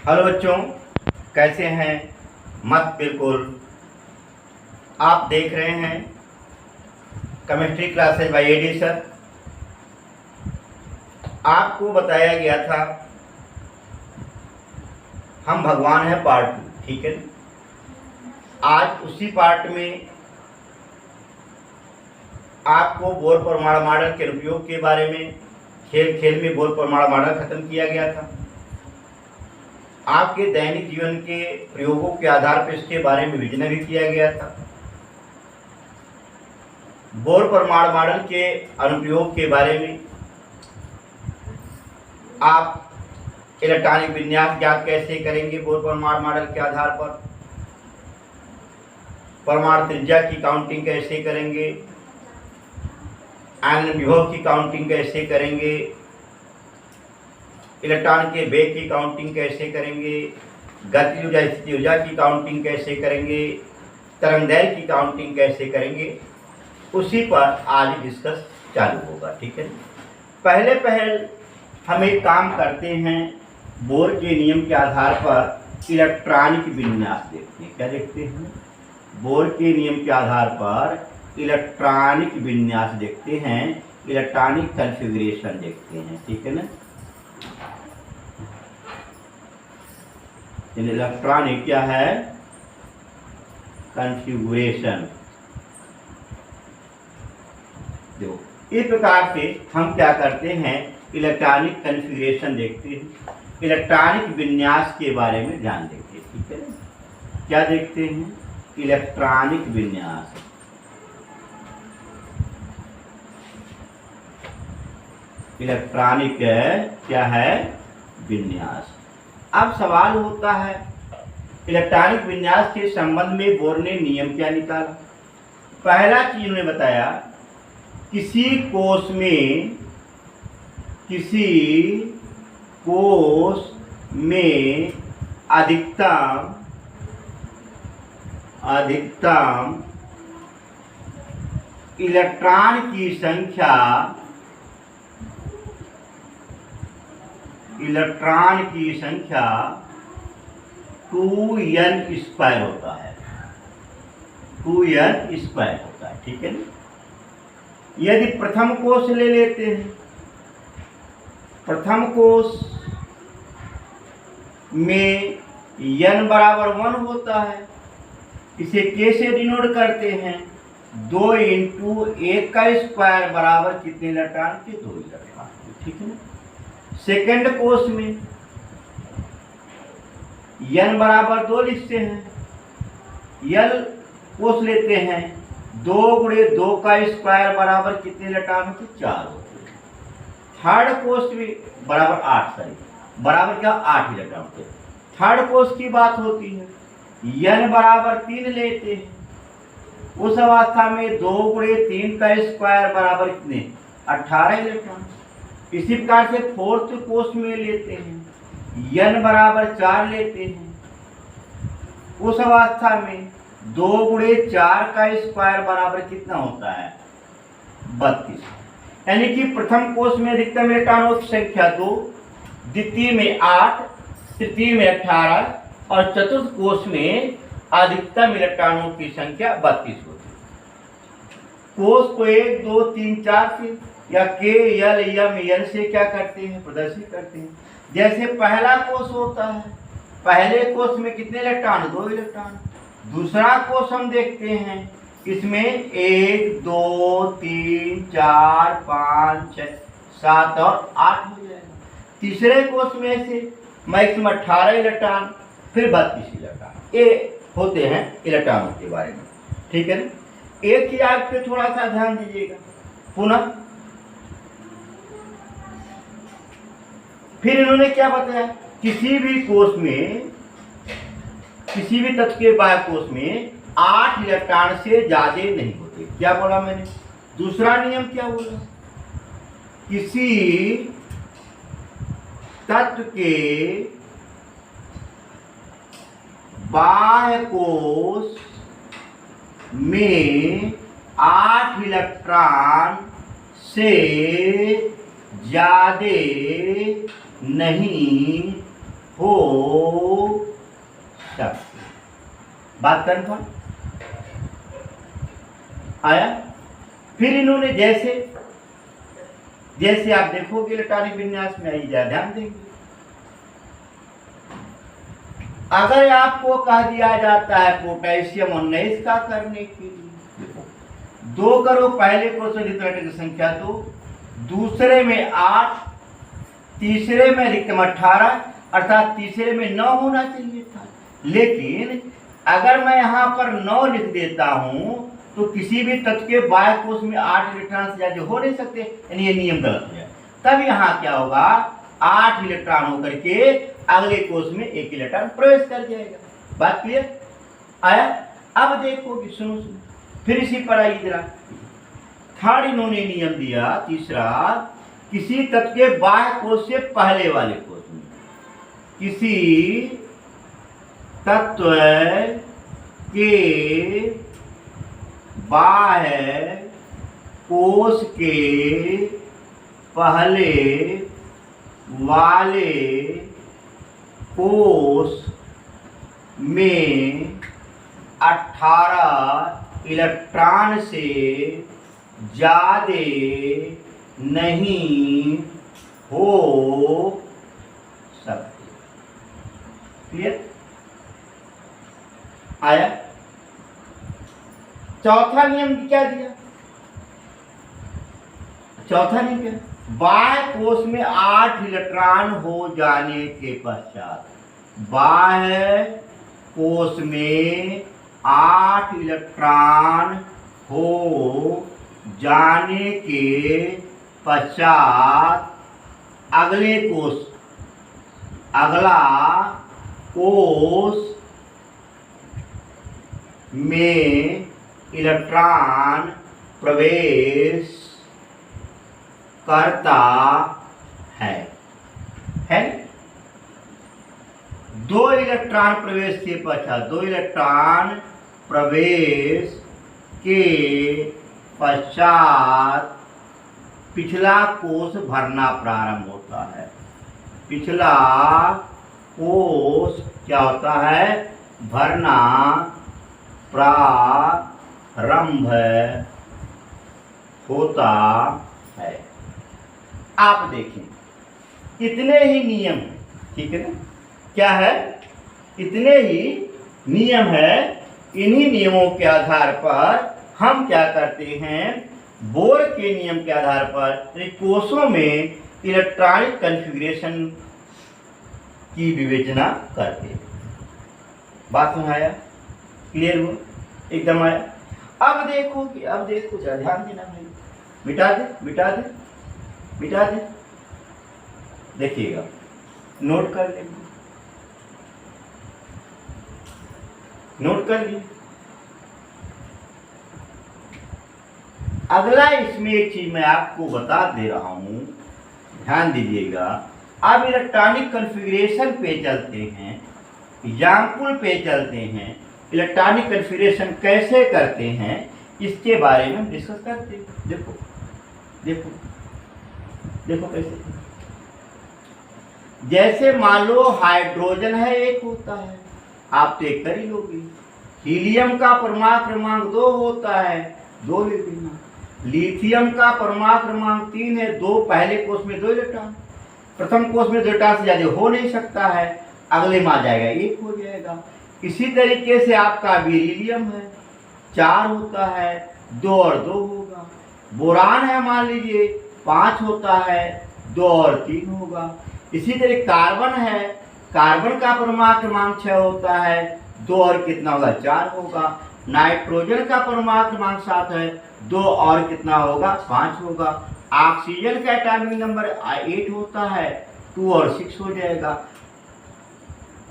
Hello बच्चों, कैसे हैं? मत बिल्कुल। आप देख रहे हैं chemistry classes by AD sir. आपको बताया गया था हम भगवान हैं पार्ट 2, ठीक है। आज उसी पार्ट में आपको बोर परमाणु मॉडल के उपयोग के बारे में, खेल खेल में बोर परमाणु मॉडल खत्म किया गया था। आपके दैनिक जीवन के प्रयोगों के आधार पर इसके बारे में विवेचना भी किया गया था। बोर परमाणु मॉडल के अनुप्रयोग के बारे में आप इलेक्ट्रॉनिक विन्यास ज्ञात कैसे करेंगे, बोर परमाणु मॉडल के आधार पर परमाणु त्रिज्या की काउंटिंग कैसे करेंगे, आयन विभव की काउंटिंग कैसे करेंगे, इलेक्ट्रॉन के वेग की काउंटिंग कैसे करेंगे, गति ऊर्जा स्थिति ऊर्जा की काउंटिंग कैसे करेंगे, तरंगदैर्घ्य की काउंटिंग कैसे करेंगे, उसी पर आज डिस्कस चालू होगा, ठीक है। पहले हम एक काम करते हैं, बोर के नियम के आधार पर इलेक्ट्रॉनिक विन्यास देखते हैं। क्या देखते हैं? बोर के नियम के आधार पर इलेक्ट्रॉनिक विन्यास देखते हैं, इलेक्ट्रॉनिक कॉन्फ़िगरेशन देखते हैं, ठीक है ना। इलेक्ट्रॉनिक क्या है? कॉन्फ़िगरेशन। देखो, इस प्रकार से हम क्या करते हैं, इलेक्ट्रॉनिक कॉन्फ़िगरेशन देखते हैं, इलेक्ट्रॉनिक विन्यास के बारे में ध्यान देते हैं, ठीक है ना। क्या देखते हैं? इलेक्ट्रॉनिक विन्यास। इलेक्ट्रॉनिक क्या है? विन्यास। अब सवाल होता है, इलेक्ट्रॉनिक विन्यास के संबंध में बोर ने नियम क्या निकाला? पहला चीज उन्होंने बताया, किसी कोश में अधिकतम इलेक्ट्रॉन की संख्या 2n स्क्वायर होता है। 2n स्क्वायर होता है, ठीक है ना। यदि प्रथम कोश ले लेते हैं, प्रथम कोश में n बराबर 1 होता है, इसे k से डिनोट करते हैं। 2 इंटू 1 का स्क्वायर बराबर कितने इलेक्ट्रॉन के? 2 इलेक्ट्रॉन, ठीक है ना। सेकेंड कोश में n बराबर 2 लिखते हैं, l कोश लेते हैं, 2 गुणे 2 का स्क्वायर बराबर कितने इलेक्ट्रॉन होते? 4 होते हैं। थर्ड कोश में बराबर 8, बराबर क्या? 8 इलेक्ट्रॉन होते। थर्ड कोश की बात होती है, n बराबर 3 लेते हैं, उस अवस्था में 2 गुणे 3 का स्क्वायर बराबर कितने? 18 इलेक्ट्रॉन। इसी प्रकार से फोर्थ कोश में लेते हैं, n बराबर 4 लेते हैं, उस अवस्था में 2 गुणे 4 का स्क्वायर बराबर कितना होता है? 32। यानी कि प्रथम कोश में अधिकतम इलेक्ट्रॉनों की संख्या 2, द्वितीय में 8, तृतीय में 18 और चतुर्थ कोश में अधिकतम इलेक्ट्रॉनों की संख्या 32 होती है। कोश को 1, 2, 3, 4 से या k, l, m, n से क्या करते हैं? प्रदर्शित करते हैं। जैसे पहला कोश होता है, पहले कोश में कितने इलेक्ट्रॉन? 2 इलेक्ट्रॉन। दूसरा कोश हम देखते हैं, इसमें 1, 2, 3, 4, 5, 6, 7 और 8 हो जाएगा। तीसरे कोश में से मैक्सिमम 18 इलेक्ट्रॉन, फिर 32 इलेक्ट्रॉन। ये होते हैं इलेक्ट्रॉनों के बारे में, ठीक है ना। एक चीज आप पे थोड़ा सा ध्यान दीजिएगा पुनः। फिर इन्होंने क्या बताया, किसी भी कोश में, किसी भी तत्व के बाह्य कोश में 8 इलेक्ट्रॉन से ज्यादा नहीं होते। क्या बोला मैंने? दूसरा नियम क्या बोला? किसी तत्व के बाह्य कोश में 8 इलेक्ट्रॉन से ज्यादा नहीं हो सकती है। बात कन्फर्म आया। फिर इन्होंने जैसे जैसे आप देखोगे इलेक्ट्रॉनिक विन्यास में, आई जा ध्यान देंगे, अगर आपको कह दिया जाता है पोटेशियम 19 का करने के लिए, 2 करो, पहले क्वेश्चन इलेक्ट्रॉनिक की संख्या 2, दूसरे में 8, तीसरे में अधिकतम 18, अर्थात तीसरे में 9 होना चाहिए था। लेकिन अगर मैं यहाँ पर 9 लिख देता हूं तो किसी भी तत्व के बाह्य कोश में 8 इलेक्ट्रॉन से ज्यादा हो नहीं सकते, यानी ये नियम गलत हो जाए। तब यहाँ क्या होगा, 8 इलेक्ट्रॉन होकर के अगले कोश में 1 इलेक्ट्रॉन प्रवेश कर जाएगा। बात क्लियर आया। अब देखोगे, सुनो सुनो, फिर इसी पर आइए जरा। थर्ड इन्होंने नियम दिया, तीसरा, किसी तत्व के बाह्य कोश से पहले वाले कोश में, किसी तत्व के बाह्य कोश के पहले वाले कोश में 18 इलेक्ट्रॉन से ज्यादा नहीं हो सकते। क्लियर आया। चौथा नियम क्या दिया, चौथा नियम क्या, बाह्य कोश में 8 इलेक्ट्रॉन हो जाने के पश्चात, बाह्य कोश में 8 इलेक्ट्रॉन हो जाने के पश्चात अगले कोश, अगला कोश में इलेक्ट्रॉन प्रवेश करता है 2 इलेक्ट्रॉन प्रवेश के पश्चात, 2 इलेक्ट्रॉन प्रवेश के पश्चात पिछला कोश भरना प्रारंभ होता है। पिछला कोश क्या होता है, भरना प्रारंभ होता है। आप देखें, इतने ही नियम है, ठीक है ना, क्या है, इतने ही नियम है। इन्हीं नियमों के आधार पर हम क्या करते हैं, बोर के नियम के आधार पर कोशों में इलेक्ट्रॉनिक कॉन्फ़िगरेशन की विवेचना करते हैं। बात में आया, क्लियर हुआ, एकदम आया। अब देखो कि, अब देखो, ध्यान देना भाई, मिटा दे मिटा दे मिटा दे, देखिएगा, नोट कर लेंगे, नोट कर लिए। अगला इसमें एक चीज मैं आपको बता दे रहा हूं, ध्यान दीजिएगा। अब इलेक्ट्रॉनिक कॉन्फ़िगरेशन पे चलते हैं, एग्जाम्पल पे चलते हैं, इलेक्ट्रॉनिक कॉन्फ़िगरेशन कैसे करते हैं इसके बारे में डिस्कस करते हैं। देखो देखो देखो कैसे, जैसे मान लो हाइड्रोजन है, एक होता है, आप तो एक कर ही लोगे। हीलियम का परमाणु क्रमांक 2 होता है, 2 लिख देना। लिथियम का परमाणु क्रमांक 3 है, 2, पहले कोश में 2 इलेक्ट्रॉन, प्रथम कोश में 2 इलेक्ट्रॉन से ज्यादा हो नहीं सकता है, अगले में आ जाएगा 1 हो जाएगा। इसी तरीके से आपका बेरिलियम है, 4 होता है, 2 और 2 होगा। बोरान है, मान लीजिए 5 होता है, 2 और 3 होगा। इसी तरह कार्बन है, कार्बन का परमाणु क्रमांक 6 होता है, 2 और कितना होगा, 4 होगा। नाइट्रोजन का परमाणु क्रमांक 7 है, 2 और कितना होगा, 5 होगा। ऑक्सीजन का एटॉमिक नंबर 8 होता है, 2 और 6 हो जाएगा।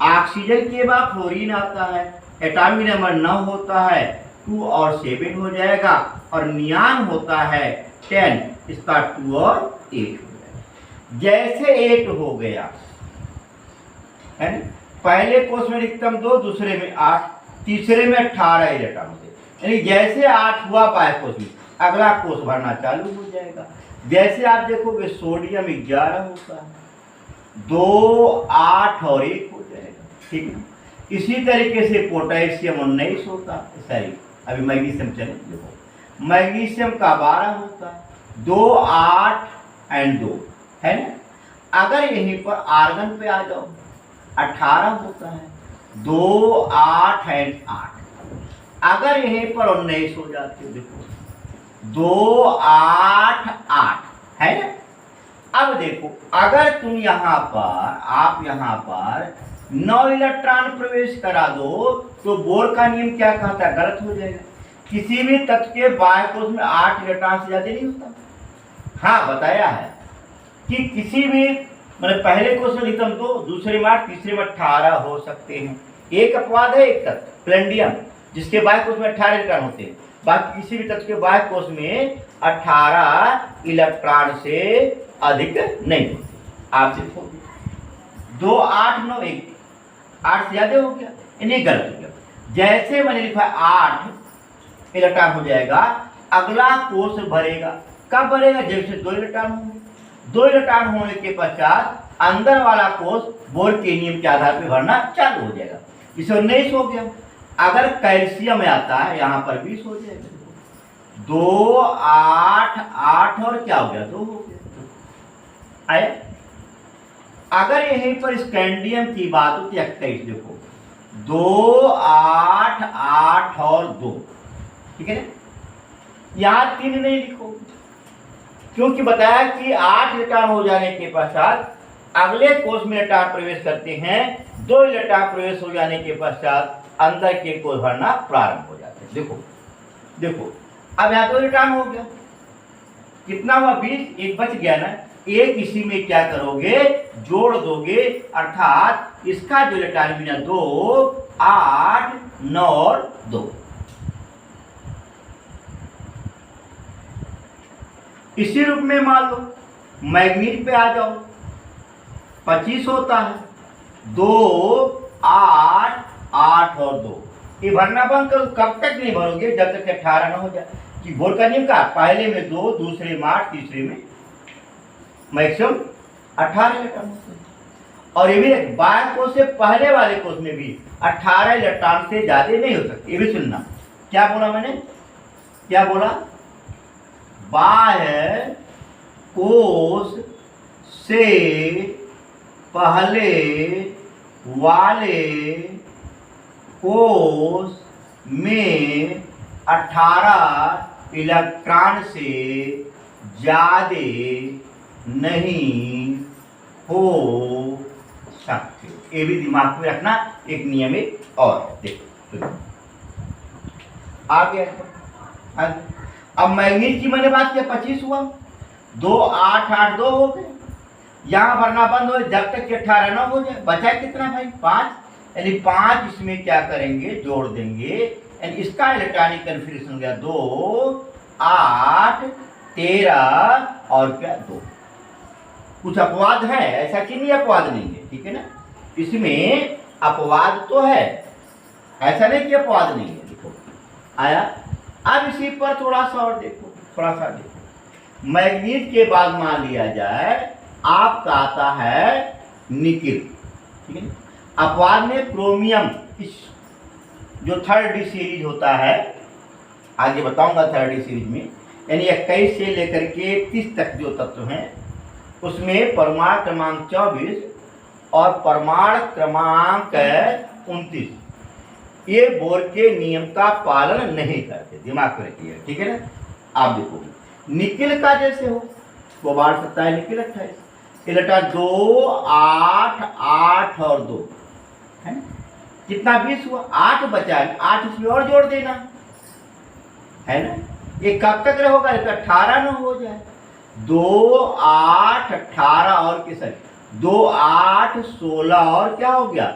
ऑक्सीजन के बाद फ्लोरीन आता है, एटॉमिक नंबर 9 होता है, 2 और 7 हो जाएगा। और नियान होता है 10, इसका 2 और 8 हो जाएगा। जैसे 8 हो गया है ना, पहले कोश में अधिकतम 2, दूसरे में 8, तीसरे में 18 इलेक्ट्रॉन होते, यानी जैसे 8 हुआ बाह्य कोश में, अगला कोश भरना चालू हो जाएगा। जैसे आप देखोगे सोडियम 11 होता है, 2 8 और 1 हो जाएगा, ठीक है। इसी तरीके से पोटेशियम 19 होता, सॉरी अभी मैग्नीशियम चले, देखो मैग्नीशियम का 12 होता, 2 8 एंड 2 है ना। अगर यहीं पर आर्गन पे आ जाओ 18 होता है, 2 8 एंड 8। अगर यहीं पर 19 हो जाते, देखो 2 8 8 है ना। अब देखो अगर तुम यहां पर आप यहां पर 9 इलेक्ट्रॉन प्रवेश करा दो तो बोर का नियम क्या कहता है, गलत हो जाएगा। किसी भी तत्व के बाह्य कोश में 8 इलेक्ट्रॉन से ज्यादा नहीं होता। हाँ बताया है कि किसी भी मतलब पहले कोश में अधिकतम 2, दूसरे में 8, तीसरे में 18 हो सकते हैं। एक अपवाद है एक तत्व प्लेंडियम जिसके बाह्य कोश में 18 इलेक्ट्रॉन होते हैं, बाकी किसी भी तत्व के बाह्य कोश में 18 इलेक्ट्रॉन से अधिक नहीं होते। आपसे 2 8 9 1 8 से ज्यादा हो गया, इन्हें गलत हो गया। जैसे मैंने लिखा 8 इलेक्ट्रॉन हो जाएगा, अगला कोष भरेगा। कब भरेगा, जैसे 2 इलेक्ट्रॉन होंगे। 2 इलेक्ट्रॉन होने के पश्चात अंदर वाला कोष बोर के नियम के आधार पर भरना चालू हो जाएगा। इसे 19 हो गया। अगर कैल्शियम में आता है यहाँ पर 20 हो जाएगा। 2 8 8 और क्या हो गया, 2 हो गया। आया। अगर यहीं पर स्कैंडियम की बात होती है 21, देखो 2 8 8 और 2, ठीक है ना। यहां 3 नहीं लिखो क्योंकि बताया कि 8 इलेक्ट्रॉन हो जाने के पश्चात अगले कोष में इलेक्ट्रॉन प्रवेश करते हैं। 2 इलेक्ट्रॉन प्रवेश हो जाने के पश्चात अंदर के कोष भरना प्रारंभ हो जाते हैं। देखो देखो अब यहाँ 2 इलेक्ट्रॉन हो गया, कितना हुआ 20, एक बच गया ना, एक इसी में क्या करोगे, जोड़ दोगे, अर्थात इसका जो इलेक्ट्रॉन बिना 2 8 9 और 2। इसी रूप में मान लो मैग्नीज पे आ जाओ, 25 होता है, 2 8 8 और 2। ये भरना बंद करो, कब तक नहीं भरोगे, जब तक 18 ना हो जाए। कि बोर का नियम का पहले में 2, दूसरे में 8, तीसरे में मैक्सिमम 18 इलेक्ट्रॉन होते हैं। और ये भी बाह्य कोष से पहले वाले कोष में भी 18 इलेक्ट्रॉन से ज्यादा नहीं हो सकते। ये भी सुनना, क्या बोला मैंने, क्या बोला, बाह्य कोष से पहले वाले कोष में 18 इलेक्ट्रॉन से ज्यादा नहीं हो सकते। ये भी दिमाग में रखना, एक नियम है। और देखो आ गया। अब मैग्नीज की मैंने बात किया, 25 हुआ, 2 8 8 2 हो गए। यहां भरना बंद हो जब तक कि 18 ना हो जाए। बचा कितना भाई, 5, यानी 5 इसमें क्या करेंगे, जोड़ देंगे, यानी इसका इलेक्ट्रॉनिक कन्फिग्रेशन हो गया 2 8 13 और क्या 2। कुछ अपवाद है, ऐसा कि नहीं अपवाद नहीं है, ठीक है ना। इसमें अपवाद तो है, ऐसा नहीं कि अपवाद नहीं है। देखो आया। अब इसी पर थोड़ा सा और देखो, थोड़ा सा देखो। मैग्नीज के बाद मान लिया जाए आपका आता है निकिल, ठीक है। अपवाद में क्रोमियम, इस जो 3rd सीरीज होता है, आगे बताऊंगा 3rd सीरीज में, यानी 21 से लेकर के 30 तक जो तत्व हैं उसमें परमाणु क्रमांक 24 और परमाणु क्रमांक 29 ये बोर के नियम का पालन नहीं करते। दिमाग में रखिए, ठीक है ना। आप देखो निकिल का जैसे हो, वो बाढ़ सकता है निकिल 28 इलेक्ट्रॉन, 2 8 8 और 2 है, कितना 20 हुआ, 8 बचा है, 8 इसमें और जोड़ देना है ना। ये कब तक रहोगा, 18 ना हो जाए। 2 8 18 और किस 2 8 16 और क्या हो गया,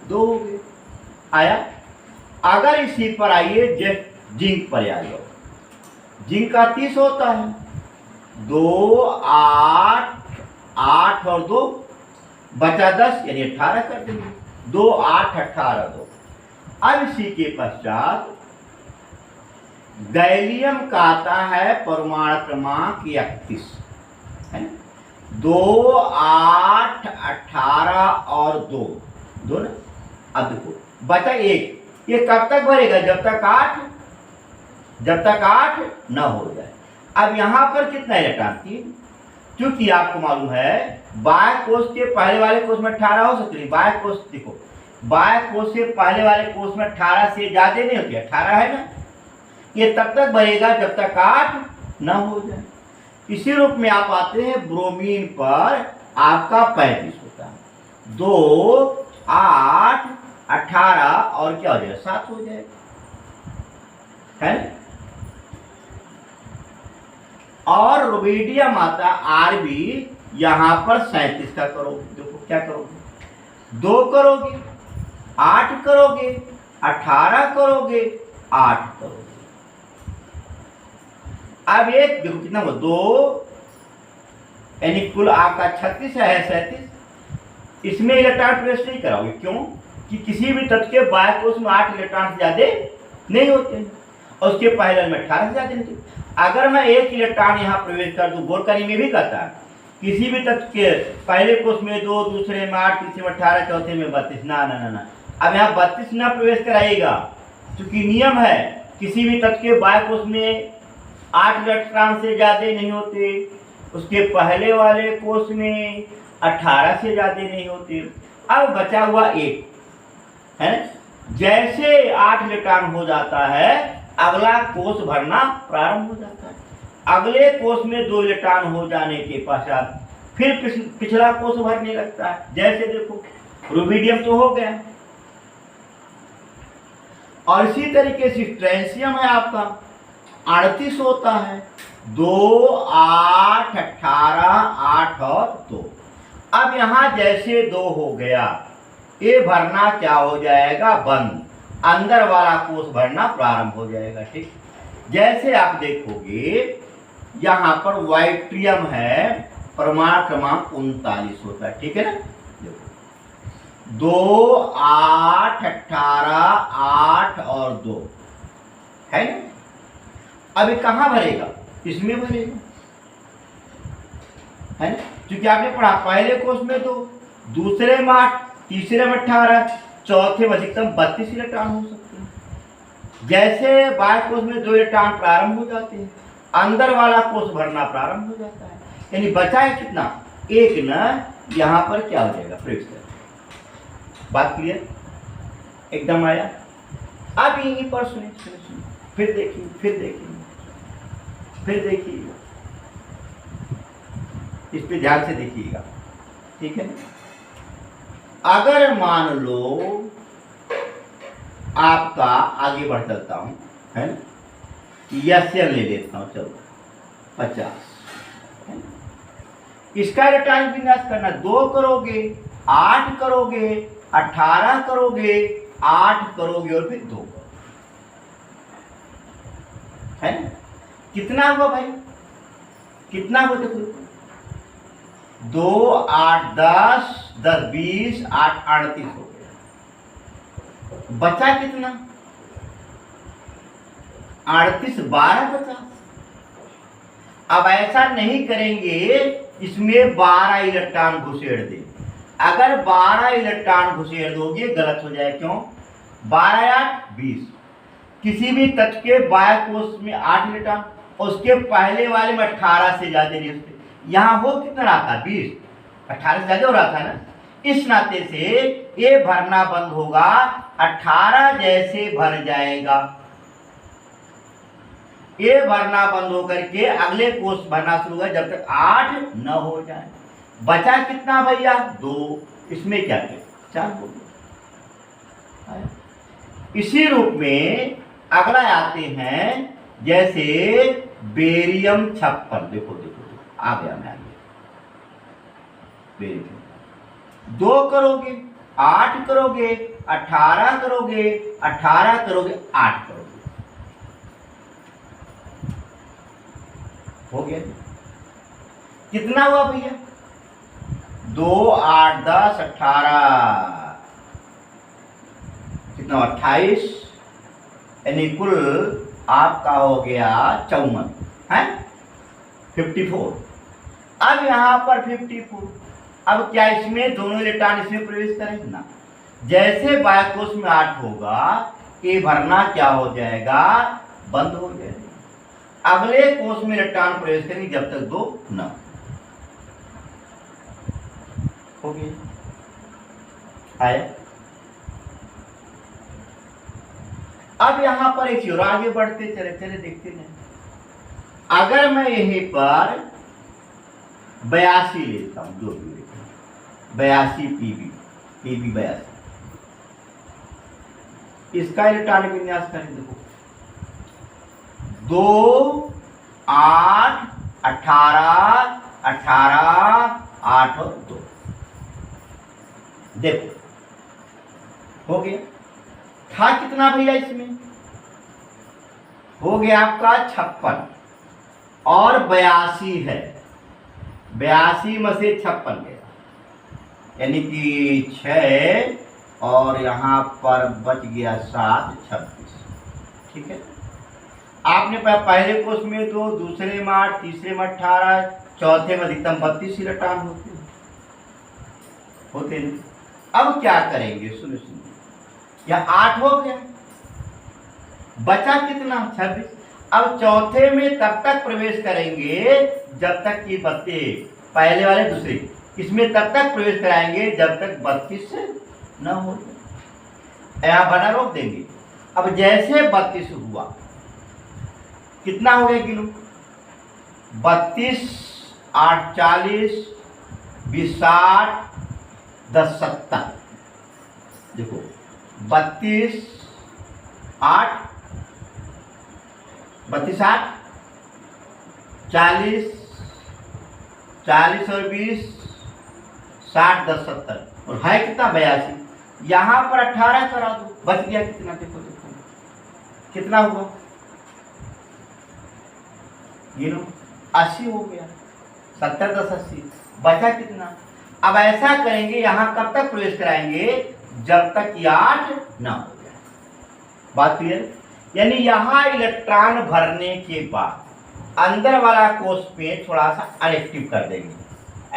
2 हो गए। आया। अगर इसी पर आइए जिंक पर आ जाओ, जिंक का 30 होता है, 2 8 8 और 2 बचा 10, यानी 18 कर देंगे, 2 8 18 2। अब इसी के पश्चात गैलियम का आता है परमाणु क्रमांक 31 है, 2, 8, 18 और 2 दो ना। अब देखो बचा 1, ये कब तक भरेगा? जब तक 8 न हो जाए। अब यहां पर कितना इलेक्ट्रॉन? 3। क्योंकि आपको मालूम है बाह्य कोश के पहले वाले कोश में 18 हो सकती है। बाह्य कोश देखो, बाह्य कोश से पहले वाले कोश में 18 से ज्यादा नहीं होती, 18 है ना। ये तब तक बढ़ेगा जब तक 8 न हो जाए। इसी रूप में आप आते हैं ब्रोमीन पर, आपका 35 होता है। 2, 8, 18 और क्या हो जाएगा? 7 हो जाएगा, है ना। और रुबिडियम आता आरबी, यहां पर 37 का करोगे। देखो क्या करोगे? 2 करोगे, 8 करोगे, 18 करोगे, 8 करोगे। अब एक देखो कितना हुआ? 2 यानी कुल आपका 36 है, 37। इसमें इलेक्ट्रॉन प्रवेश नहीं कराओगे। क्यों? कि किसी भी तत्व के बाह्य कोश में 8 इलेक्ट्रॉन से ज्यादा नहीं होते और उसके पहले में 18 से ज्यादा नहीं होते। अगर मैं 1 इलेक्ट्रॉन यहाँ प्रवेश कर दूं, बोरकानी में भी कहता है किसी भी तत्व के पहले कोश में 2, दूसरे में 8, तीसरे में 18, चौथे में 32। ना ना ना ना, अब यहाँ 32 ना प्रवेश कराइएगा, क्योंकि नियम है किसी भी तत्व के बाह्य कोश में 8 इलेक्ट्रॉन से ज्यादा नहीं होते, उसके पहले वाले कोश में 18 से ज्यादा नहीं होते। अब बचा हुआ 1 है। जैसे 8 इलेक्ट्रॉन हो जाता है, अगला कोश भरना प्रारंभ हो जाता है। अगले कोश में 2 इलेक्ट्रॉन हो जाने के पश्चात फिर पिछला कोश भरने लगता है। जैसे देखो रुबिडियम तो हो गया, और इसी तरीके से स्ट्रैंसियम है आपका 38 होता है। 2, 8, 18, 8 और 2। अब यहां जैसे 2 हो गया, ये भरना क्या हो जाएगा? बंद। अंदर वाला कोश भरना प्रारंभ हो जाएगा। ठीक, जैसे आप देखोगे यहां पर वाइट्रियम है, परमाणु क्रमांक 39 होता है। ठीक है ना। 2, 8, 18, 8 और 2 है ना। अभी कहां भरेगा? इसमें भरेगा, है ना। क्योंकि आपने पढ़ा पहले कोश में 2, दूसरे में 8, तीसरे में 18, चौथे में अधिकतम 32 इलेक्ट्रॉन हो सकते हैं। जैसे बाह्य कोश में 2 इलेक्ट्रॉन प्रारंभ हो जाते हैं, अंदर वाला कोश भरना प्रारंभ हो जाता है। यानी बचा है कितना? 1 न। यहां पर क्या हो जाएगा? प्रवेश कर। बात क्लियर? एकदम आया। अब यहीं पर सुनिए, फिर देखिए, फिर देखिए, इस पे ध्यान से देखिएगा। ठीक है। अगर मान लो आपका, आगे बढ़ चलता हूं, है ना, यस्यन ले लेता हूं, चलो 50, है ना? इसका इलेक्ट्रॉन विन्यास करना 2 करोगे, 8 करोगे, 18 करोगे, 8 करोगे और फिर 2 है ना। कितना हुआ भाई? कितना हुआ? देखो 2, 8, 10, 10, 20, 8, 38 हो गया। बचा कितना? 38, 12 बचा। अब ऐसा नहीं करेंगे, इसमें 12 इलेक्ट्रॉन घुसेड़ दे। अगर 12 इलेक्ट्रॉन घुसेड़ दोगे गलत हो जाए। क्यों? 12, 8, 20। किसी भी तत्व के बाह्य कोश में 8 इलेक्ट्रॉन, उसके पहले वाले में 18 से ज्यादा नहीं होते। यहाँ वो कितना रहा था? 20, 18 से ज्यादा हो रहा था ना। इस नाते से ये भरना बंद होगा। 18 जैसे भर जाएगा, ये भरना बंद होकर के अगले कोश भरना शुरू होगा जब तक 8 न हो जाए। बचा कितना भैया? 2। इसमें क्या किया? 4 हो गया। इसी रूप में अगला आते हैं, जैसे बेरियम 56। देखो आ गया, मैं आ गया। बेरियम 2 करोगे, 8 करोगे, 18 करोगे, 18 करोगे, 8 करोगे, हो गया। कितना हुआ भैया? 2, 8, 10, 18, कितना? 28, यानी कुल आपका हो गया 54 है, 54। अब यहाँ पर 54। अब क्या इसमें दोनों इलेक्ट्रॉन इसमें प्रवेश करेंगे ना। जैसे बाह्य कोश में 8 होगा, ये भरना क्या हो जाएगा, बंद हो जाएगा। अगले कोश में इलेक्ट्रॉन प्रवेश करेंगे जब तक 2 न हो गया। आया। अब यहां पर एक और आगे बढ़ते चले चले देखते हैं। अगर मैं यहीं पर 82 लेता हूं, जो भी लेता हूं 82 पीबी 82, इसका इलेक्ट्रॉनिक विन्यास करें। देखो 2 8 18 18 8 और 2, देखो हो गया। था कितना भैया इसमें, हो गया आपका 56 और 82 है, 82 में से 56 गया, यानी कि 6 और यहां पर बच गया 7, 26। ठीक है। आपने पहले कोष में 2, दूसरे में 8, तीसरे में 18, चौथे में अधिकतम 32 इलेक्ट्रॉन होते हैं। अब क्या करेंगे, सुनो सुनो, यह 8 हो गया, बचा कितना, 26। अब चौथे में तब तक प्रवेश करेंगे जब तक कि 32, पहले वाले दूसरे, इसमें तब तक प्रवेश कराएंगे जब तक 32 न हो जाए। यहां बना रोक देंगे। अब जैसे 32 हुआ, कितना हो गया किलो, 32 8 40 20 60 10 70। देखो 32 8 32 8 40 40 और 20 60 10 70 और है कितना 82। यहां पर 18 करा दो, बच गया कितना, देखो देखो कितना हुआ, गिनो 80 हो गया, 70 10 80, बचा कितना। अब ऐसा करेंगे, यहां कब तक प्रवेश कराएंगे, जब तक 8 ना हो जाए। बात क्लियर। यानी यहां इलेक्ट्रॉन भरने के बाद अंदर वाला कोष पे थोड़ा सा अनएक्टिव कर देंगे,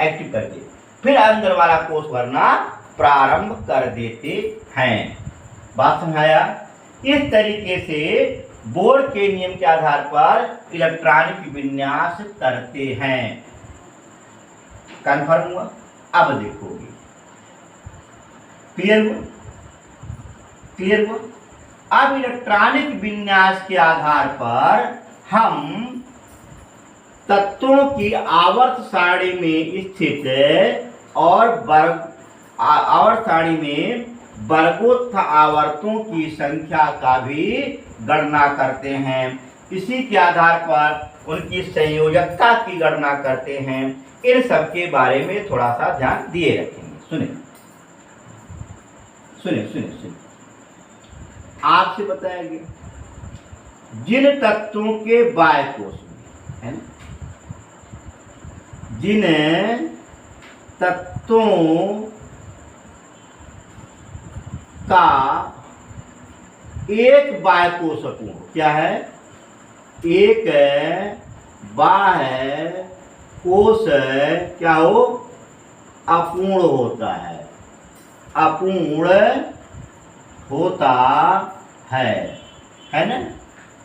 एक्टिव कर देंगे, फिर अंदर वाला कोष भरना प्रारंभ कर देते हैं। बात समझाया। इस तरीके से बोर्ड के नियम के आधार पर इलेक्ट्रॉनिक विन्यास करते हैं। कन्फर्म हुआ। अब देखोगे, क्लियर हुआ, क्लियर हुआ। अब इलेक्ट्रॉनिक विन्यास के आधार पर हम तत्वों की आवर्त सारणी में स्थित और आवर्त सारणी में वर्गोत्थ आवर्तों की संख्या का भी गणना करते हैं। इसी के आधार पर उनकी संयोजकता की गणना करते हैं। इन सब के बारे में थोड़ा सा ध्यान दिए रखेंगे। सुने सुने सुने सुने, आपसे बताया गया जिन तत्वों के बाह्य कोश में है ना, जिन तत्वों का एक बाह्य कोश अपूर्ण, क्या है, एक बाह्य कोश क्या हो, अपूर्ण होता है, अपूर्ण होता है ना।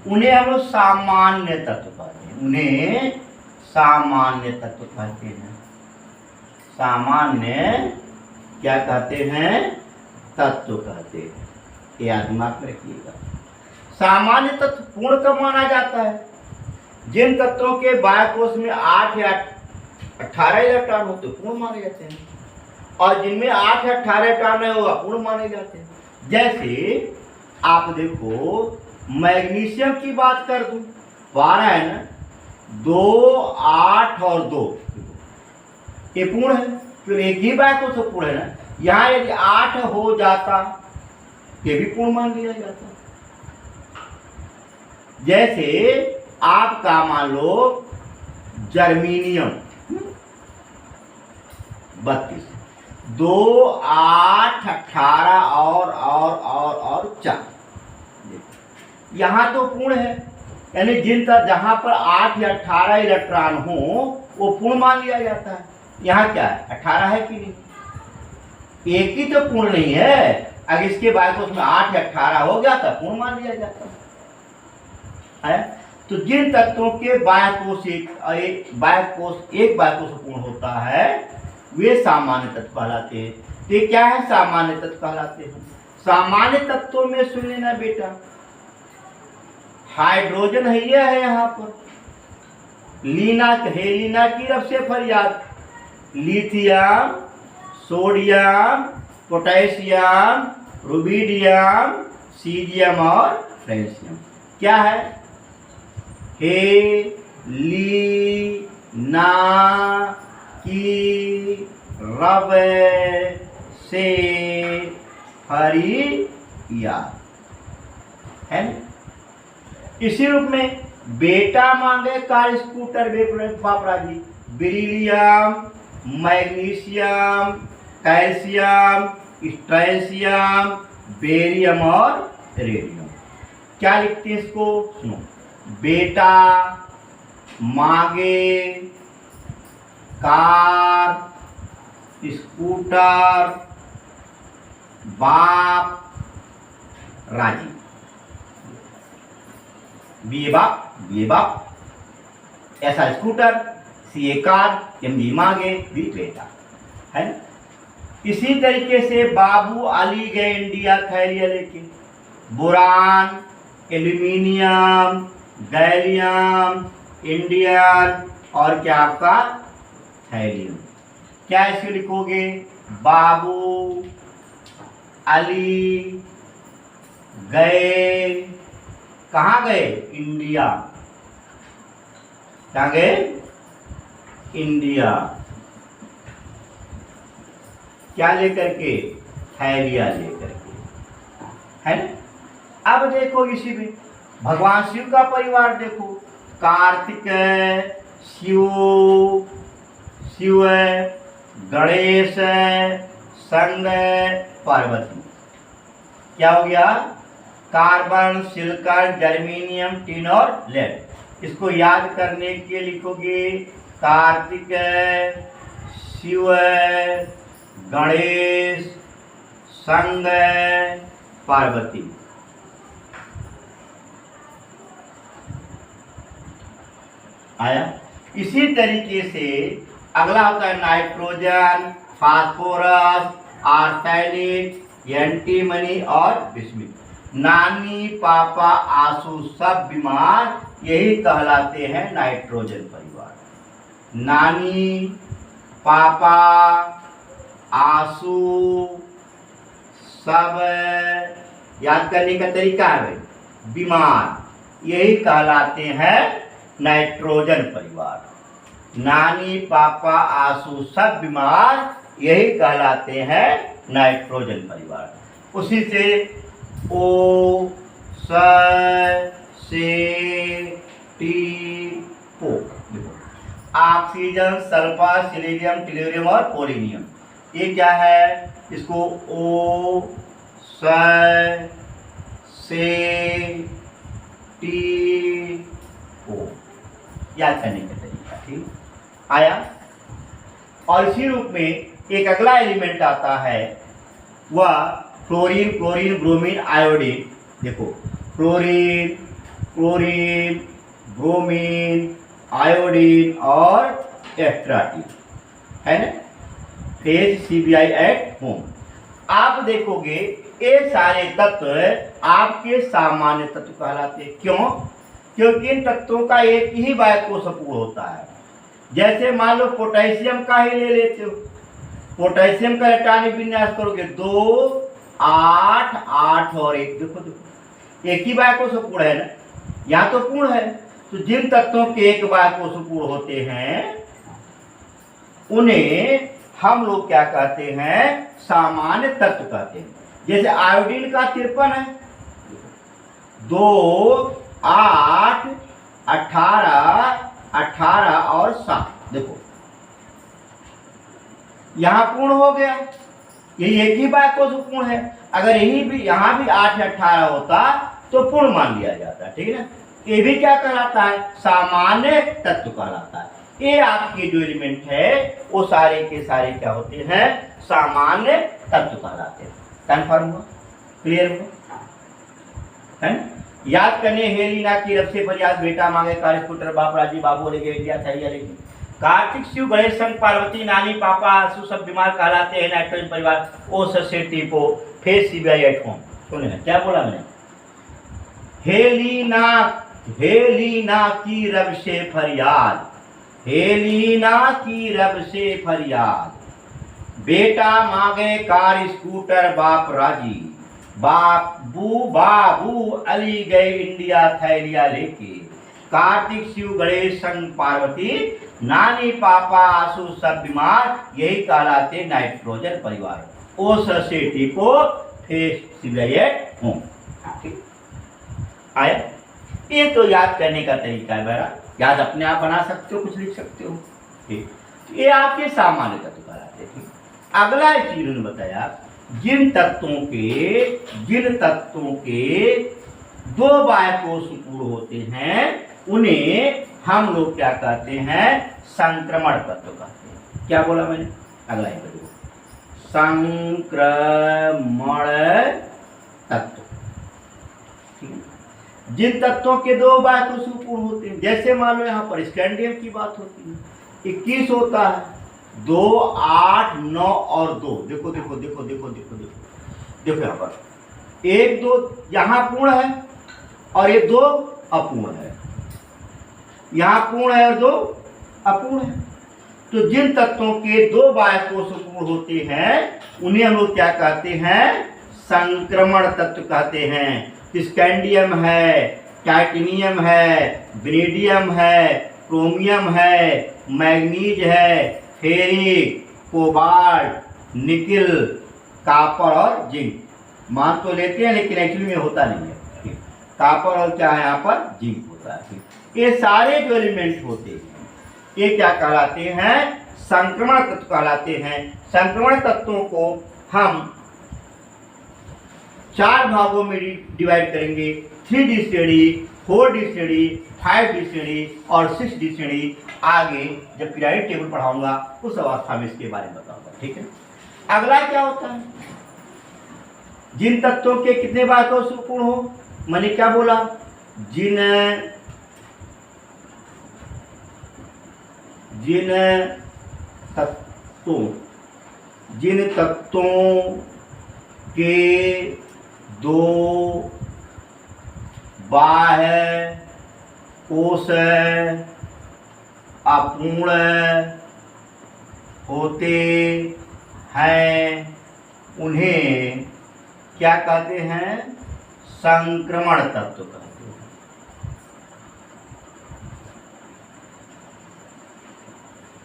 उन्हें हम लोग सामान्य तत्व कहते हैं, उन्हें सामान्य तत्व कहते हैं। सामान्य क्या कहते हैं, तत्व कहते हैं। यह दिमाग में रखिएगा। सामान्य तत्व पूर्ण कब माना जाता है, जिन तत्वों के बाह्य कोश में 8 या 18 इलेक्ट्रॉन होते पूर्ण माने जाते हैं, और जिनमें 8 या 18 इलेक्ट्रॉन है वो अपूर्ण माने जाते हैं। जैसे आप देखो, मैग्नीशियम की बात कर दूं, 12 है ना, 2 8 और 2 ये पूर्ण है, तो एक ही बात तो सब पूर्ण है ना। यहाँ यदि 8 हो जाता ये भी पूर्ण मान लिया जाता। जैसे आपका मान लो जर्मेनियम 32, 2 8 18 और 4, यहाँ तो पूर्ण है। यानी जिन तक जहां पर 8 या 18 इलेक्ट्रॉन हो वो पूर्ण मान लिया जाता है। यहाँ क्या है, 18 है कि नहीं, एक ही तो पूर्ण नहीं है। अगर इसके बाद तो उसमें 8 या 18 हो गया तो पूर्ण मान लिया जाता है। तो जिन तत्वों के बाह्य कोश एक बाह्य कोश पूर्ण होता है वे सामान्य तत्व कहलाते हैं। तो ये क्या है, सामान्य तत्व कहलाते हैं। सामान्य तत्वों में सुन लेना बेटा, हाइड्रोजन है, ये है यहाँ पर लीना की रफ से फरियाद, lithium, sodium, potassium, rubidium, caesium और फ्रेंशियम। क्या है, हे ली ना की रब से फरियाद है ना। इसी रूप में बेटा मांगे कार स्कूटर बापराजी, beryllium, magnesium, calcium, strontium, barium और रेडियम। क्या लिखते हैं इसको, सुनो, बेटा मांगे कार स्कूटर बाप राजी, बी बाप, ऐसा स्कूटर, सी कार, एम डी मांगे, बी बेटा, है ना। इसी तरीके से बाबू अली गए इंडिया थैलिया लेके, बोरान, एल्यूमिनियम, गैलियम, इंडियन और क्या आपका थैलियम। क्या इसको लिखोगे, बाबू अली गए, कहाँ गए, इंडिया, कहाँ गए, इंडिया, क्या लेकर के, थैलिया लेकर के, है ना। अब देखो इसी में भगवान शिव का परिवार देखो, कार्तिक, शिव, गणेश, संग, पार्वती। क्या हो गया, कार्बन, सिलिकॉन, जर्मेनियम, टिन और लेड। इसको याद करने के लिखोगे कार्तिक, शिव, गणेश, संग, पार्वती। आया। इसी तरीके से अगला होता है नाइट्रोजन, फास्फोरस, आर्सेनिक, एंटीमनी और बिस्मिथ। नानी, पापा, आंसू सब बीमार, यही कहलाते हैं नाइट्रोजन परिवार। नानी, पापा, आंसू सब, याद करने का तरीका है बीमार, यही कहलाते हैं नाइट्रोजन परिवार। नानी, पापा, आंसू सब बीमार, यही कहलाते हैं नाइट्रोजन परिवार। उसी से ओ, स, से, टी, ओ, ऑक्सीजन, सल्फर, सिलिडियम, टेल्यूरियम और पोलिनियम। ये क्या है, इसको ओ, स, से, टी, ओ याद करने का तरीका, ठीक आया। और इसी रूप में एक अगला एलिमेंट आता है, वह फ्लोरीन, क्लोरीन, ब्रोमीन, आयोडीन। देखो फ्लोरीन, क्लोरीन, ब्रोमीन, आयोडीन और एस्ट्राटीन, है ना। Phase CBI at home. आप देखोगे ये सारे तत्व आपके सामान्य तत्व कहलाते हैं। क्यों, क्योंकि इन तत्वों का एक ही बाह्य कोशपूर्ण होता है। जैसे मान लो पोटेशियम का ही ले लेते हो, पोटेशियम का इलेक्ट्रॉनिक विन्यास करोगे 2, 8, 8 और 1, देखो एक ही बाह्य कोशपूर्ण है ना, यहाँ तो पूर्ण है। तो जिन तत्वों के एक बाह्य कोशपूर्ण होते हैं उन्हें हम लोग क्या कहते हैं, सामान्य तत्व कहते हैं। जैसे आयोडीन का 53 है, 2, 8, 18, 18 और 7, देखो यहाँ पूर्ण हो गया, ये एक ही बात को पूर्ण है। अगर यही भी यहाँ भी 8 या 18 होता तो पूर्ण मान लिया जाता है, ठीक है ना। ये भी क्या कहलाता है, सामान्य तत्व कहलाता है। ये आपके जो एलिमेंट है वो सारे के सारे क्या होते हैं, सामान्य तत्व कहलाते हैं। कन्फर्म हुआ, क्लियर हुआ है ना? याद करने हेलिना की रब से फरियाद बेटा मांगे कार स्कूटर बाप राजी बाबू ले गए इंडिया चाहिए लेकिन कार्तिक शिव गणेश संग पार्वती नानी पापा आंसू सब बीमार कहलाते हैं नाइट्रोजन परिवार ओ सोसाइटी को फेस सीबीआई एट होम। सुने ना क्या बोला मैंने, हेलीना की रब से फरियाद, हेलीना की रब से फरियाद बेटा मांगे कार स्कूटर बाप राजी बाबू अली गए इंडिया थैलिया लेके कार्तिक शिव गणेश संग पार्वती नानी पापा आंसू सब बीमार यही कहलाते नाइट्रोजन परिवार ओ सोसाइटी को फेस सिविलाइजेट हूं। आया, ये तो याद करने का तरीका है मेरा, याद अपने आप बना सकते हो, कुछ लिख सकते हो। ठीक, ये आपके सामान्य तत्व कहलाते हैं। अगला चीज उन्होंने बताया जिन तत्वों के दो बाह्य कोश पूर्ण होते हैं उन्हें हम लोग क्या कहते हैं, संक्रमण तत्व कहते हैं। क्या बोला मैंने, अगला ही पढ़िए, संक्रमण तत्व। जिन तत्वों के दो बाह्य कोश पूर्ण होते हैं, जैसे मान लो यहाँ पर स्कैंडियम की बात होती है, 21 होता है, 2 8 9 और 2, देखो देखो देखो देखो देखो देखो देखो यहाँ पर 1 2 यहाँ पूर्ण है और ये 2 अपूर्ण है, यहाँ पूर्ण है और 2 अपूर्ण है। तो जिन तत्वों के दो बाह्य कोश पूर्ण होते हैं उन्हें हम लोग क्या कहते हैं, संक्रमण तत्व कहते हैं। स्कैंडियम है, टाइटेनियम है, वेनेडियम है, क्रोमियम है, मैग्नीज है, फेरिक, कोबाल्ट, निकिल, कॉपर और जिंक। मान तो लेते हैं लेकिन एक्चुअली में होता नहीं है। कॉपर और क्या है यहाँ पर, जिंक होता है। ये सारे जो एलिमेंट होते हैं ये क्या कहलाते हैं, संक्रमण तत्व कहलाते हैं। संक्रमण तत्वों को हम 4 भागों में डिवाइड करेंगे, 3D श्रेणी, 4D श्रेणी, 5D श्रेणी और 6D श्रेणी। आगे जब पीरियडिक टेबल पढ़ाऊंगा उस अवस्था में इसके बारे में बताऊंगा, ठीक है। अगला क्या होता है, जिन तत्वों के कितने बाह्य कोश पूर्ण हो, मैंने क्या बोला, जिन तत्वों के दो बाह्य कोश अपूर्ण होते हैं उन्हें क्या कहते हैं, संक्रमण तत्व कहते हैं।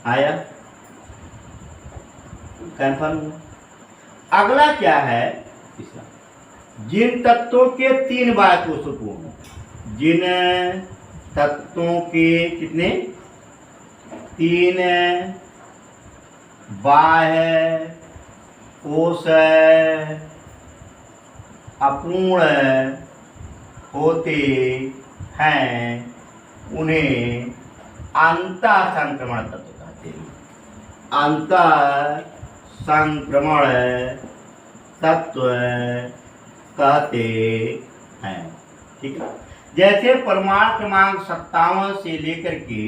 आया, कन्फर्म हुआ। अगला क्या है, तीसरा, जिन तत्वों के 3 बाह्य कोश पूर्ण हो, जिन तत्वों के कितने, 3 बाह्य कोश अपूर्ण होते हैं उन्हें अंतः संक्रमण तत्व कहते हैं। अंतः संक्रमण तत्व कहते हैं, ठीक है। जैसे परमाणु क्रमांक 57 से लेकर के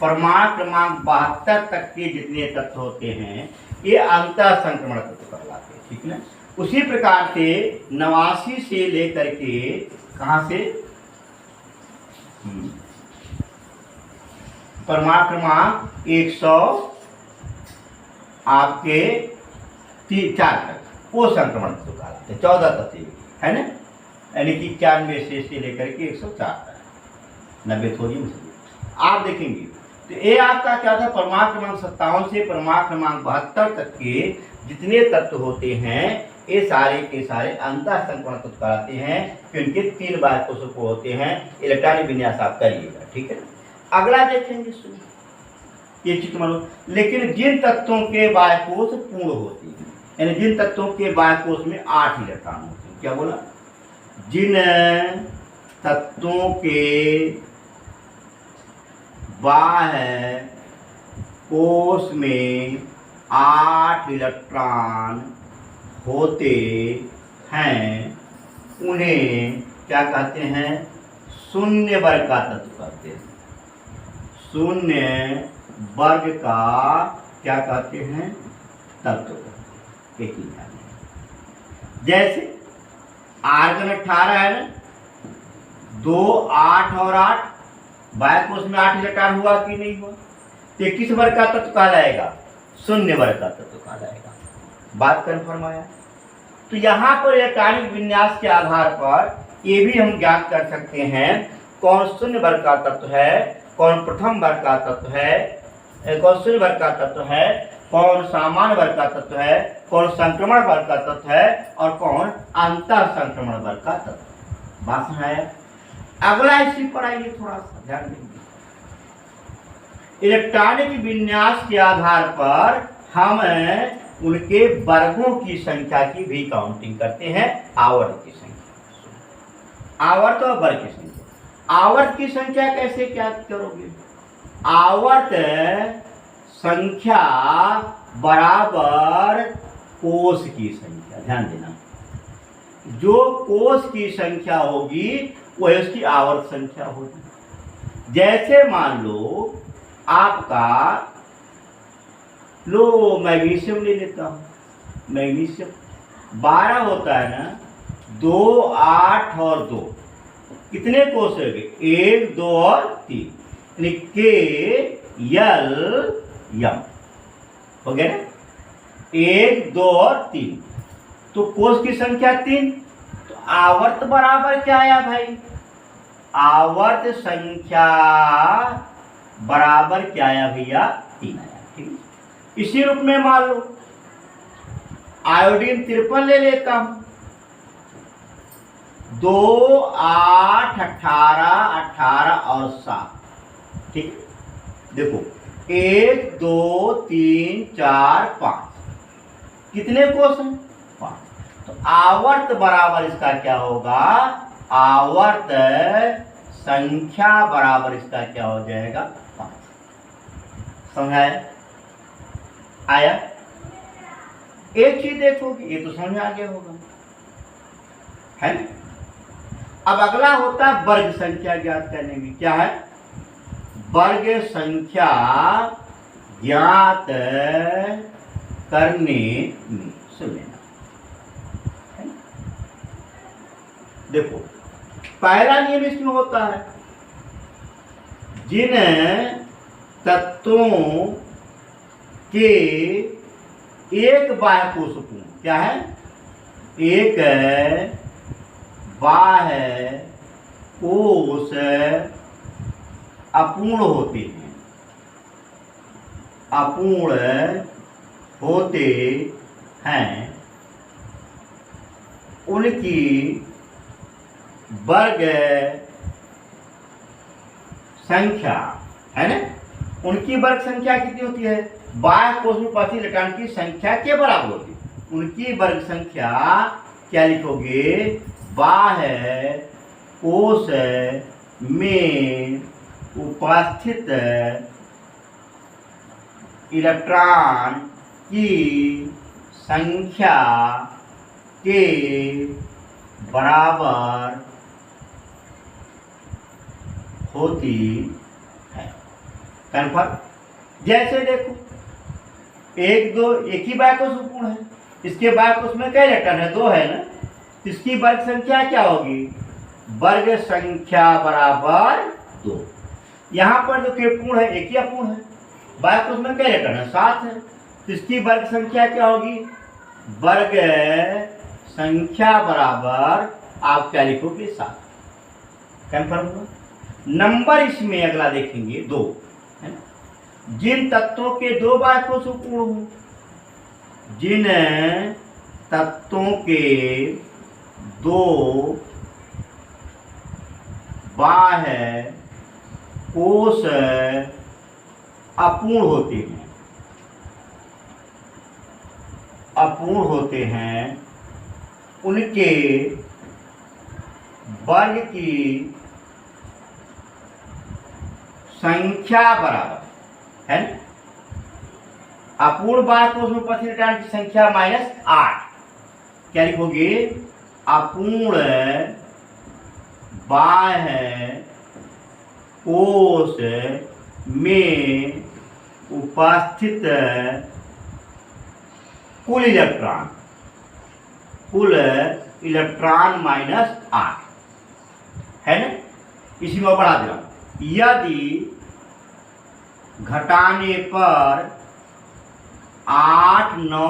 परमाणु क्रमांक 72 तक के जितने तत्व होते हैं ये अंतः संक्रमण तत्व कहलाते हैं, ठीक है। उसी प्रकार से 89 से लेकर के कहाँ से, परमाणु क्रमांक 100 आपके 4 तक वो संक्रमण तत्व कहलाते हैं। 14 तत्व है ना, यानी कि 91 से लेकर के 104 तक, 90 थोड़ी आप देखेंगे। तो ये आपका क्या था, परमाणु क्रमांक 57 से परमाणु क्रमांक 72 तक के जितने तत्व होते हैं ये सारे के सारे अंतः संक्रमण तत्व कहलाते हैं, क्योंकि 3 बाह्य कोश होते हैं। इलेक्ट्रॉनिक विन्यास आप करिएगा, ठीक है। अगला देखेंगे, ये चीज मानो, लेकिन जिन तत्वों के बाह्य कोश पूर्ण होते हैं, यानी जिन तत्वों के बाह्य कोश में 8 इलेक्ट्रॉन होते हैं, क्या बोला, जिन तत्वों के बाह्य कोश में 8 इलेक्ट्रॉन होते हैं उन्हें क्या कहते हैं? शून्य वर्ग का तत्व कहते हैं। शून्य वर्ग का क्या कहते हैं? तत्व। एक ही ध्यान है। जैसे आर्गन 18 है ना, 2, 8 और 8, बाह्य कोश में 8 इलेक्ट्रॉन हुआ कि नहीं हुआ? ये किस वर्ग का तत्व कहलाएगा? शून्य वर्ग का तत्व कहलाएगा। बात कन्फर्म आया? तो यहाँ पर इलेक्ट्रॉनिक विन्यास के आधार पर ये भी हम ज्ञात कर सकते हैं कौन शून्य वर्ग का तत्व है, कौन प्रथम वर्ग का तत्व है, कौन शून्य वर्ग का तत्व है, कौन सामान्य वर्ग का तत्व है, कौन संक्रमण वर्ग का तत्व है और कौन अंतर संक्रमण वर्ग का तत्व। बात समझ आया? अगला इसी पर आइए, थोड़ा सा ध्यान देंगे। इलेक्ट्रॉनिक विन्यास के आधार पर हम उनके वर्गों की संख्या की भी काउंटिंग करते हैं। आवर्त की संख्या, आवर्त और वर्ग की संख्या। आवर्त की संख्या कैसे क्या करोगे? आवर्त संख्या बराबर कोश की संख्या। ध्यान देना, जो कोश की संख्या होगी वह उसकी आवर्त संख्या होगी। जैसे मान लो आपका, लो मैग्नीशियम ले लेता हूं। मैग्नीशियम 12 होता है ना, 2, 8 और 2 कितने कोश हो गए? 1, 2 और 3, यानी के यल यम हो गया ना, 1, 2 और 3। तो कोश की संख्या 3। तो आवर्त बराबर क्या आया भाई? आवर्त संख्या बराबर क्या आया भैया? 3 आया। ठीक, इसी रूप में मान लो आयोडीन 53 ले लेता हूं। 2, 8, 18, 18 और 7। ठीक, देखो 1, 2, 3, 4, 5 कितने कोश हैं? 5। तो आवर्त बराबर इसका क्या होगा? आवर्त संख्या बराबर इसका क्या हो जाएगा? 5। समझाया? आया? एक चीज देखोगे, ये तो समझ में आ गया होगा, है ना? अब अगला होता है वर्ग संख्या ज्ञात करने की। क्या है? वर्ग संख्या ज्ञात करने में। सुन लेना, देखो पहला नियम इसमें होता है, जिन तत्वों के एक बाह्य कोश पूर्ण, क्या है? एक बाह्य कोश अपूर्ण होते हैं, अपूर्ण होते हैं, उनकी वर्ग संख्या, है ना, उनकी वर्ग संख्या कितनी होती है? बाह्य कोश में उपस्थित इलेक्ट्रॉन की संख्या के बराबर होती है। उनकी वर्ग संख्या क्या लिखोगे? बाह्य कोश में उपस्थित इलेक्ट्रॉन की संख्या के बराबर होती है। कन्फर्म? जैसे देखो 1, 2 एक ही बाह्य कोश पूर्ण है, इसके बाह्य कोश में कई इलेक्ट्रॉन है? 2 है ना, इसकी वर्ग संख्या क्या होगी? वर्ग संख्या बराबर 2। यहाँ पर जो के पूर्ण है एक ही अपूर्ण है, बाह्य कोश में कई इलेक्ट्रॉन है? 7 है, तो इसकी वर्ग संख्या क्या होगी? वर्ग संख्या बराबर आप क्या लिखोगे? 7। कन्फर्म हुआ? नंबर इसमें अगला देखेंगे 2, है ना, जिन तत्वों के 2 बाह्य कोश पूर्ण हो, जिन तत्वों के 2 बाह्य कोश अपूर्ण होते हैं, अपूर्ण होते हैं, उनके वर्ग की संख्या बराबर, है ना, अपूर्ण बाह्य कोश में उपस्थित इलेक्ट्रॉन की संख्या -8। क्या लिखोगे? अपूर्ण बाह्य कोश में उपस्थित कुल इलेक्ट्रॉन -8 है ना। इसी में बढ़ा दे रहा हूं, यदि घटाने पर 8, 9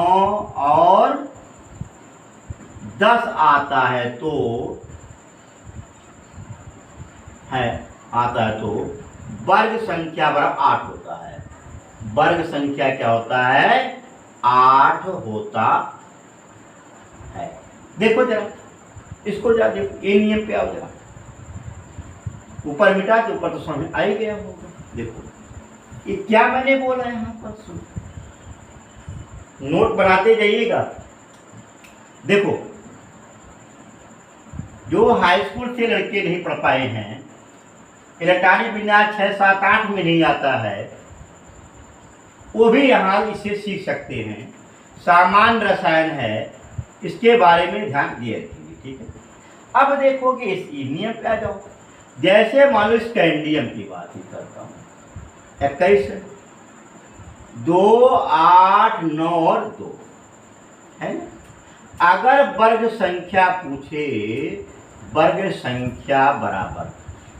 और 10 आता है तो वर्ग संख्या बराबर 8 होता है। वर्ग संख्या क्या होता है? 8 होता है। देखो जरा, इसको जरा देखो, ये नियम पे आओ जरा, ऊपर मिटा के ऊपर तो समझ आ ही गया होगा। देखो ये क्या मैंने बोला है यहाँ पर, सुन, नोट बनाते जाइएगा। देखो, जो हाई स्कूल से लड़के नहीं पढ़ पाए हैं, इलेक्ट्रॉनिक विन्यास 6, 7, 8 में नहीं आता है, वो भी यहाँ इसे सीख सकते हैं। सामान्य रसायन है, इसके बारे में ध्यान दिए रखेंगे, ठीक है। अब देखोगे इस नियम पे आ जाओ। जैसे मान लो स्कैंडियम की बात ही करता हूँ, 21, 2, 8, 9 और 2 है ना। अगर वर्ग संख्या पूछे, वर्ग संख्या बराबर,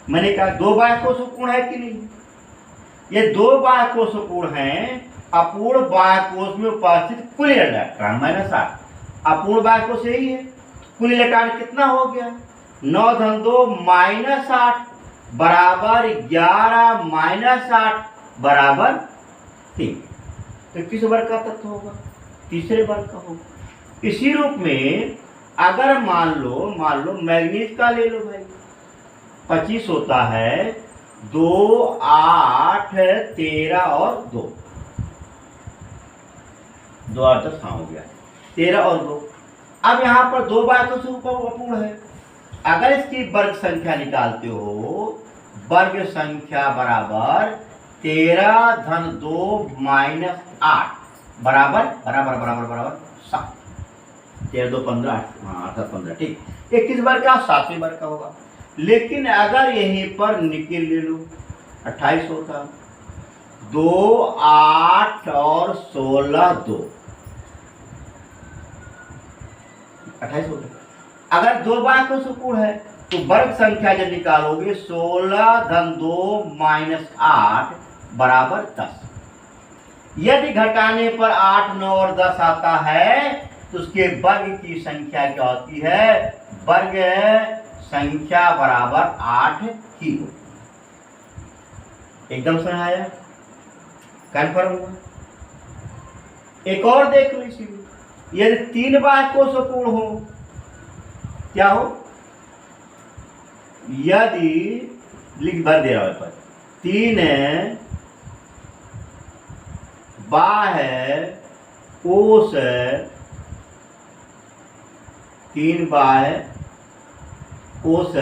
मैंने कहा 2 बाह्य कोशपूर्ण है कि नहीं? ये 2 बाह्य कोशपूर्ण हैं। अपूर्ण बाह्य कोश में उपस्थित कुल इलेक्ट्रॉन -8, अपूर्ण बाह्य कोश यही है। कुल इलेक्ट्रॉन कितना हो गया? 9 धन 2 -8 बराबर 11 -8 बराबर 3। तो किस वर्ग का तत्व होगा? तीसरे वर्ग का होगा। इसी रूप में अगर मान लो मैग्नीज का ले लो भाई, 25 होता है, 2, 8, 13 और 2, 2, 8, 10 हो गया, 13 और 2। अब यहाँ पर 2 बाह्य कोश अपूर्ण है। अगर इसकी वर्ग संख्या निकालते हो, वर्ग संख्या बराबर 13 धन 2 -8 बराबर 7। 13, 2, 15, 8, 15, ठीक। ये किस वर्ग का? 7वें वर्ग का होगा। लेकिन अगर यहीं पर निकल ले लो, 28 होता, 2, 8 और 16, 2, 28 होता। अगर 2 बाह्य कोशपूर्ण है तो वर्ग संख्या जब निकालोगे 16 धन 2 -8 बराबर 10। यदि घटाने पर 8, 9 और 10 आता है तो उसके वर्ग की संख्या क्या होती है? वर्ग संख्या बराबर 8 ही हो। एकदम समझ आया? कन्फर्म हुआ? एक और देख लो इसी में, यदि 3 बाह्य कोशपूर्ण हो, क्या हो? यदि लिख भर दे रहा है पर 3 बाह्य कोश, 3 बाह्य कोश